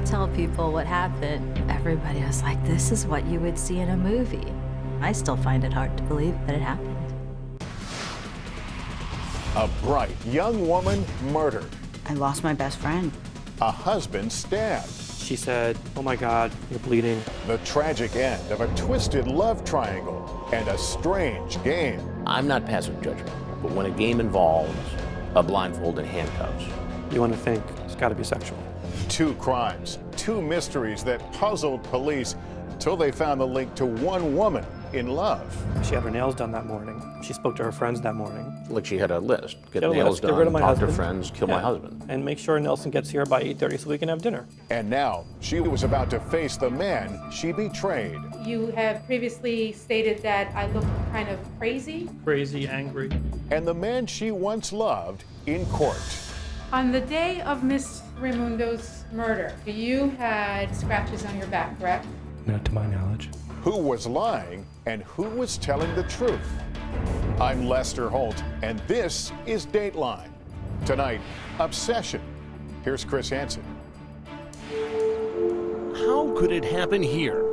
tell people what happened, everybody was like, this is what you would see in a movie. I still find it hard to believe that it happened. A bright young woman murdered. I lost my best friend. A husband stabbed. She said, "Oh my God, you're bleeding." The tragic end of a twisted love triangle and a strange game. I'm not passive judgment, but when a game involves a blindfold and handcuffs, You want to think it's got to be sexual. Two crimes, two mysteries that puzzled police until they found the link to one woman in love. She had her nails done that morning. She spoke to her friends that morning. like she had a list. Get Get a nails list, get done, rid of my talk to husband. friends, kill my husband. And make sure Nelson gets here by 8:30 so we can have dinner. And now she was about to face the man she betrayed. You have previously stated that I look kind of crazy. Crazy, angry. And the man she once loved in court. On the day of Miss Raymundo's murder, you had scratches on your back, correct? Not to my knowledge. Who was lying and who was telling the truth? I'm Lester Holt, and this is Dateline. Tonight, obsession. Here's Chris Hansen. How could it happen here?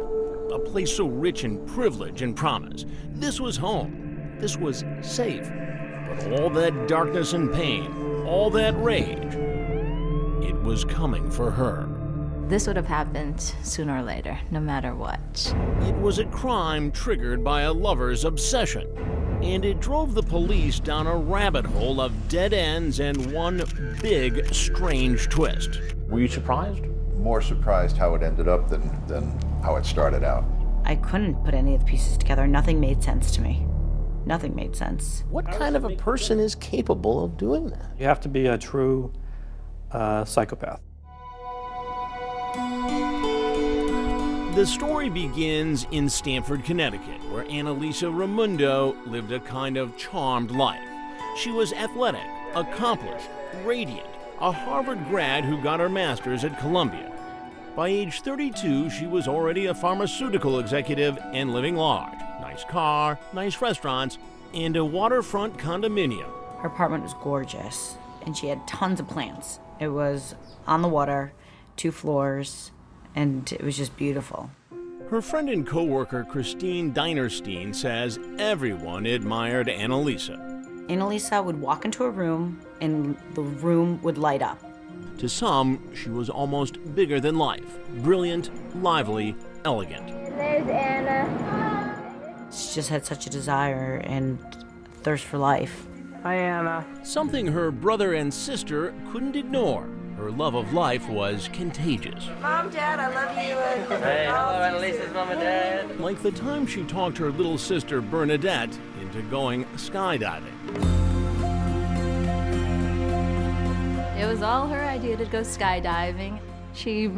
A place so rich in privilege and promise. This was home. This was safe. But all that darkness and pain, all that rage, it was coming for her. This would have happened sooner or later, no matter what. It was a crime triggered by a lover's obsession. And it drove the police down a rabbit hole of dead ends and one big, strange twist. Were you surprised? More surprised how it ended up than how it started out. I couldn't put any of the pieces together. Nothing made sense to me. Nothing made sense. What kind of a person is capable of doing that? You have to be a true psychopath. The story begins in Stamford, Connecticut, where Annalisa Raymundo lived a kind of charmed life. She was athletic, accomplished, radiant, a Harvard grad who got her master's at Columbia. By age 32, she was already a pharmaceutical executive and living large. Nice car, nice restaurants, and a waterfront condominium. Her apartment was gorgeous, and she had tons of plants. It was on the water, 2 floors, and it was just beautiful. Her friend and co-worker Christine Dinerstein says everyone admired Annalisa. Annalisa would walk into a room, and the room would light up. To some, she was almost bigger than life. Brilliant, lively, elegant. There's Anna. She just had such a desire and thirst for life. Hi, Anna. Something her brother and sister couldn't ignore. Her love of life was contagious. Mom, Dad, I love you. Hey, hello, Annalisa's mom and dad. Like the time she talked her little sister Bernadette into going skydiving. It was all her idea to go skydiving. She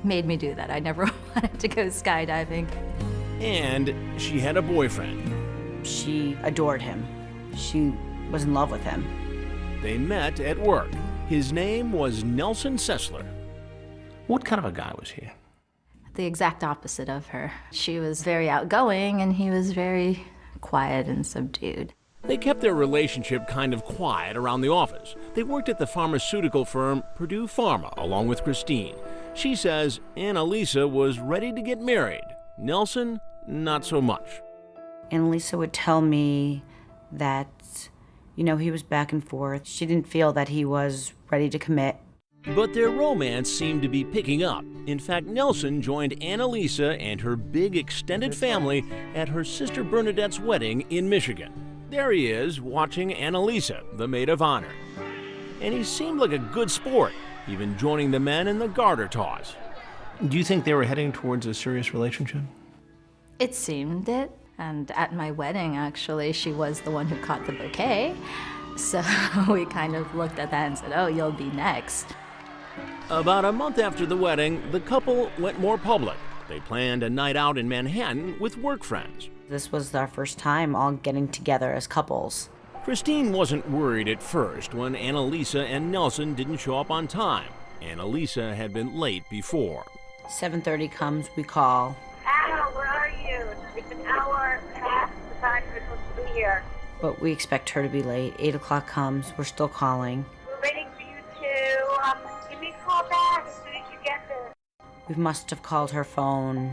made me do that. I never wanted to go skydiving. And she had a boyfriend. She adored him. She was in love with him. They met at work. His name was Nelson Sessler. What kind of a guy was he? The exact opposite of her. She was very outgoing, and he was very quiet and subdued. They kept their relationship kind of quiet around the office. They worked at the pharmaceutical firm Purdue Pharma along with Christine. She says Annalisa was ready to get married. Nelson, not so much. Annalisa would tell me that, he was back and forth. She didn't feel that he was ready to commit. But their romance seemed to be picking up. In fact, Nelson joined Annalisa and her big extended family at her sister Bernadette's wedding in Michigan. There he is, watching Annalisa, the maid of honor. And he seemed like a good sport, even joining the men in the garter toss. Do you think they were heading towards a serious relationship? It seemed it. And at my wedding, actually, she was the one who caught the bouquet. So we kind of looked at that and said, oh, you'll be next. About a month after the wedding, the couple went more public. They planned a night out in Manhattan with work friends. This was our first time all getting together as couples. Christine wasn't worried at first when Annalisa and Nelson didn't show up on time. Annalisa had been late before. 7:30 comes, we call. Anna, where are you? It's an hour past the time you're supposed to be here. But we expect her to be late. 8 o'clock comes, we're still calling. We're waiting for you to give me a call back as soon as you get there. We must have called her phone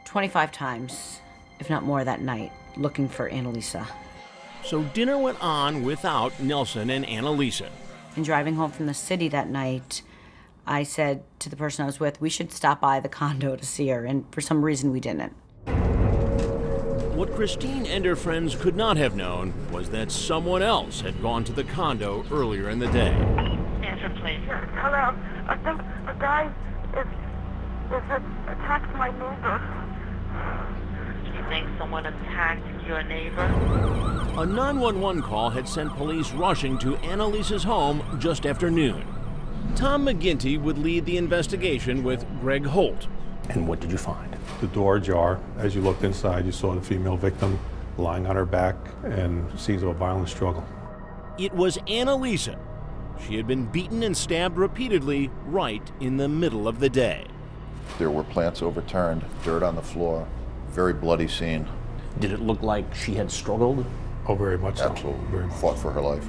25 times, if not more, that night, looking for Annalisa. So dinner went on without Nelson and Annalisa. And driving home from the city that night, I said to the person I was with, we should stop by the condo to see her, and for some reason we didn't. What Christine and her friends could not have known was that someone else had gone to the condo earlier in the day. Answer, please. Hello. I think a guy is attacked my neighbor. You think someone attacked your neighbor? A 911 call had sent police rushing to Annalisa's home just after noon. Tom McGinty would lead the investigation with Greg Holt. And what did you find? The door ajar. As you looked inside, you saw the female victim lying on her back and scenes of a violent struggle. It was Annalisa. She had been beaten and stabbed repeatedly right in the middle of the day. There were plants overturned, dirt on the floor, very bloody scene. Did it look like she had struggled? Oh, very much so. Absolutely. Very much. Fought for her life.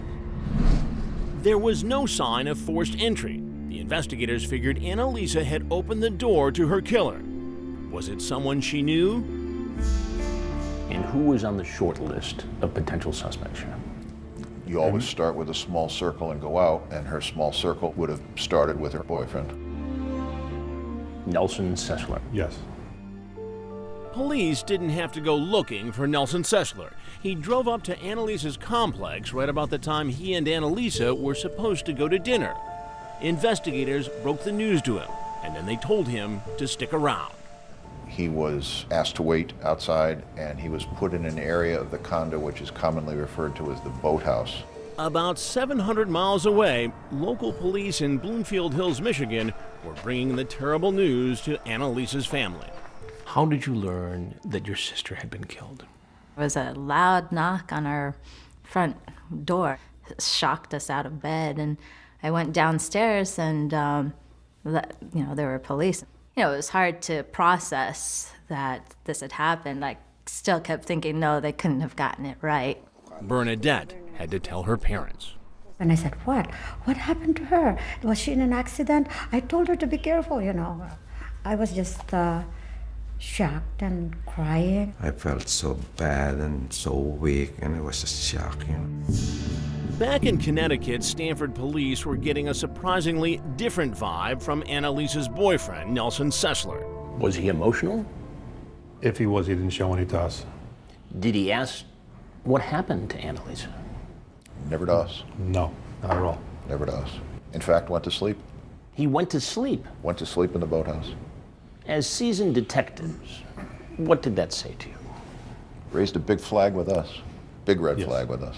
There was no sign of forced entry. The investigators figured Annalisa had opened the door to her killer. Was it someone she knew? And who was on the short list of potential suspects? You always start with a small circle and go out, and her small circle would have started with her boyfriend. Nelson Sessler. Yes. Police didn't have to go looking for Nelson Sessler. He drove up to Annalisa's complex right about the time he and Annalisa were supposed to go to dinner. Investigators broke the news to him, and then they told him to stick around. He was asked to wait outside, and he was put in an area of the condo which is commonly referred to as the boathouse. About 700 miles away, local police in Bloomfield Hills, Michigan, were bringing the terrible news to Annalisa's family. How did you learn that your sister had been killed? There was a loud knock on our front door. It shocked us out of bed, and I went downstairs, and there were police. It was hard to process that this had happened. I still kept thinking, no, they couldn't have gotten it right. Bernadette had to tell her parents. And I said, what? What happened to her? Was she in an accident? I told her to be careful, I was just shocked and crying. I felt so bad and so weak, and it was just shocking. Back in Connecticut, Stamford police were getting a surprisingly different vibe from Annalisa's boyfriend, Nelson Sessler. Was he emotional? If he was, he didn't show any to us. Did he ask what happened to Annalisa? Never to us. No, not at all. Never to us. In fact, went to sleep. He went to sleep? Went to sleep in the boathouse. As seasoned detectives, what did that say to you? Raised a big flag with us. Big red flag with us.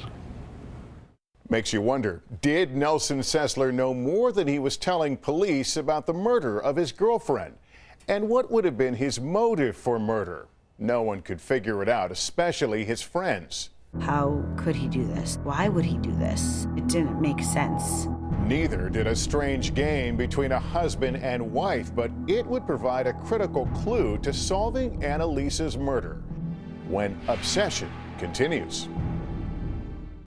Makes you wonder, did Nelson Sessler know more than he was telling police about the murder of his girlfriend? And what would have been his motive for murder? No one could figure it out, especially his friends. How could he do this? Why would he do this? It didn't make sense. Neither did a strange game between a husband and wife, but it would provide a critical clue to solving Annalisa's murder. When Obsession continues.